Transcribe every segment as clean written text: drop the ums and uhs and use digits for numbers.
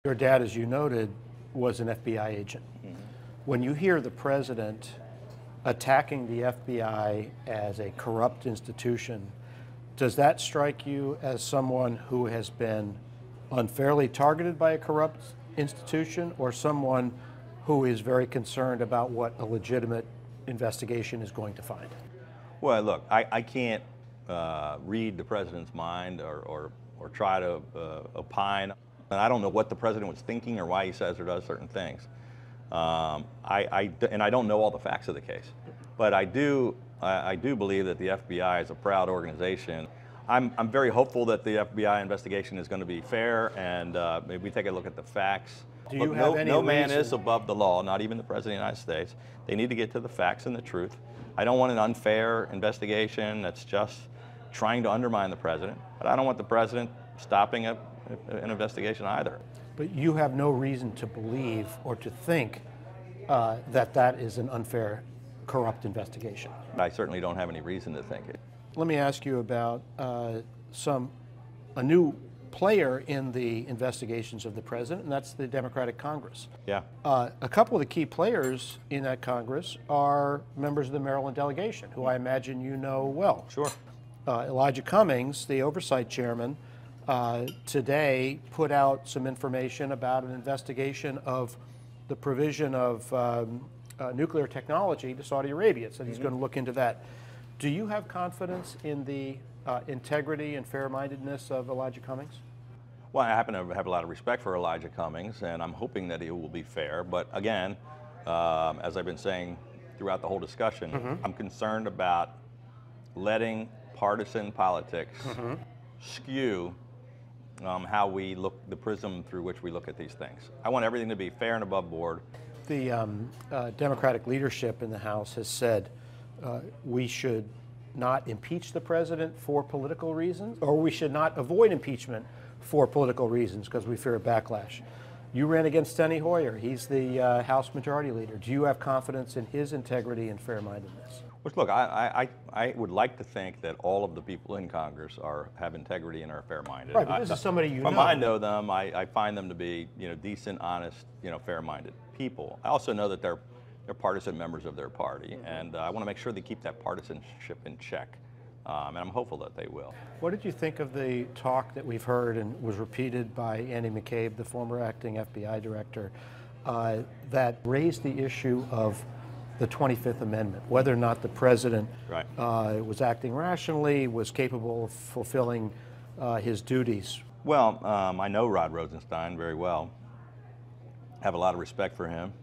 Your dad, as you noted, was an FBI agent. Mm-hmm. When you hear the president attacking the FBI as a corrupt institution, does that strike you as someone who has been unfairly targeted by a corrupt institution, or someone who is very concerned about what a legitimate investigation is going to find? Well, look, I can't read the president's mind or try to opine. And I don't know what the president was thinking or why he says or does certain things. And I don't know all the facts of the case. But I do believe that the FBI is a proud organization. I'm very hopeful that the FBI investigation is going to be fair, and maybe we take a look at the facts. Look, no man is above the law, not even the President of the United States. They need to get to the facts and the truth. I don't want an unfair investigation that's just trying to undermine the president, but I don't want the president stopping an investigation either. But you have no reason to believe or to think that is an unfair, corrupt investigation. I certainly don't have any reason to think it. Let me ask you about a new player in the investigations of the president, and that's the Democratic Congress. Yeah. A couple of the key players in that Congress are members of the Maryland delegation, who I imagine you know well. Sure. Elijah Cummings, the oversight chairman, today put out some information about an investigation of the provision of nuclear technology to Saudi Arabia. So he's going to look into that. Do you have confidence in the integrity and fair-mindedness of Elijah Cummings? Well, I happen to have a lot of respect for Elijah Cummings, and I'm hoping that he will be fair. But again, as I've been saying throughout the whole discussion, I'm concerned about letting partisan politics skew how we look, the prism through which we look at these things. I want everything to be fair and above board. The Democratic leadership in the House has said we should not impeach the president for political reasons, or we should not avoid impeachment for political reasons because we fear a backlash. You ran against Steny Hoyer. He's the House Majority Leader. Do you have confidence in his integrity and fair-mindedness? Well, look, I would like to think that all of the people in Congress have integrity and are fair-minded. Right, but this is somebody you know. From I know them, I find them to be decent, honest, fair-minded people. I also know that they're partisan members of their party, and I want to make sure they keep that partisanship in check. And I'm hopeful that they will. What did you think of the talk that we've heard and was repeated by Andy McCabe, the former acting FBI director, that raised the issue of the 25th Amendment, whether or not the president was acting rationally, was capable of fulfilling his duties? Well, I know Rod Rosenstein very well. I have a lot of respect for him.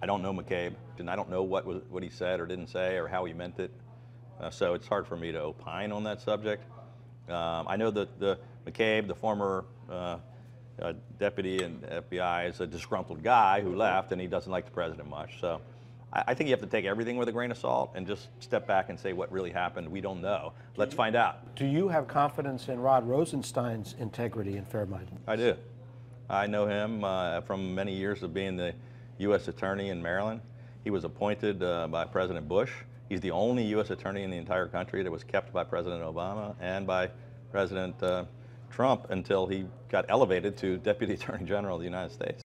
I don't know McCabe, and I don't know what he said or didn't say or how he meant it. So it's hard for me to opine on that subject. I know that McCabe, the former deputy in FBI, is a disgruntled guy who left, and he doesn't like the president much. So I think you have to take everything with a grain of salt and just step back and say what really happened. We don't know. Let's find out. Do you have confidence in Rod Rosenstein's integrity and fair-mindedness? I do. I know him from many years of being the U.S. Attorney in Maryland. He was appointed by President Bush. He's the only U.S. Attorney in the entire country that was kept by President Obama and by President Trump until he got elevated to Deputy Attorney General of the United States.